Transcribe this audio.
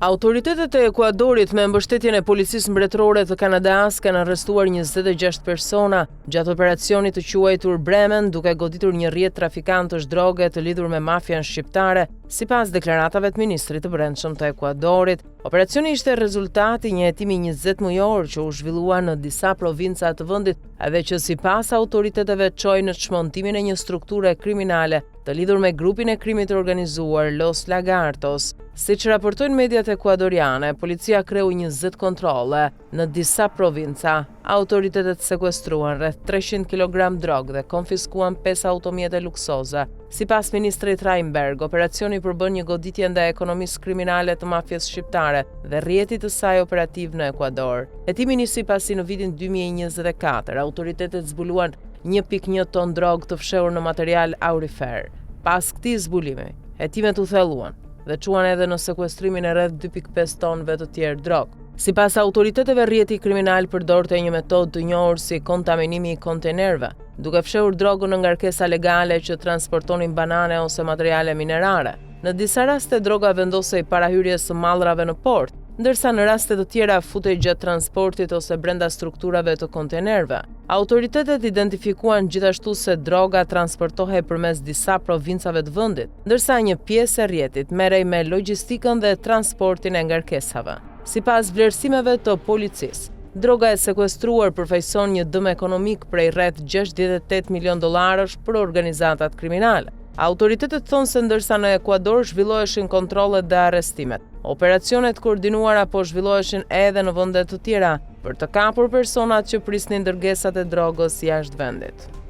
Autoritetet e Ekuadorit me mbështetjen e policisë mbretërore të Kanadas kanë arrestuar 26 persona gjatë operacionit të quajtur Bremen, duke goditur një rrjet trafikantësh droge të lidhur me mafian shqiptare, sipas deklaratave të ministrit të brendshëm të Ekuadorit. Operacioni ishte rezultati i një hetimi 20 mujor që u zhvillua në disa provinca të vendit, edhe që sipas autoriteteve çoi në çmontimin e një strukture kriminale të lidhur me grupin e krimit të organizuar Los Lagartos. Siç raportojnë mediat ekuadoriane, policia kreu 20 kontrolle në disa provinca. Autoritetet sekuestruan rreth 300 kg drogë dhe konfiskuan 5 automjete luksoze. Sipas ministrit Reinberg, operacioni përbën një goditje ndaj ekonomisë kriminale të mafjes shqiptare dhe rrjetit të saj operativ në Ekuador. Hetimi nisi pasi në vitin 2024 autoritetet zbuluan 1.1 ton drogë të fshehur në material aurifer. Pas këtij zbulimi, hetimet u thelluan dhe quan edhe në sekuestrimin e rreth 2.5 tonëve të tjerë drogë. Sipas autoriteteve, rrjeti kriminal përdorte një metodë të njohur si kontaminimi i kontenerëve, duke fshehur drogën në ngarkesa legale që transportonin banane ose materiale minerare. Në disa raste droga vendosej para hyrjes së mallrave në port, ndërsa në raste të tjera futej gjatë transportit ose brenda strukturave të kontenerëve. Autoritetet identifikuan gjithashtu se droga transportohej përmes disa provincave të vendit, ndërsa një pjesë e rrjetit merrej me logjistikën dhe transportin e ngarkesave. Sipas vlerësimeve të policisë, droga e sekuestruar përfaqëson një dëm ekonomik prej rreth 68 milion dollarësh për organizatat kriminale. Autoritetet thonë se ndërsa në Ekuador zhvilloheshin kontrollet dhe arrestimet, operacionet koordinuara po zhvilloheshin edhe në vende të tjera për të kapur personat që prisnin dërgesat e drogës jashtë vendit.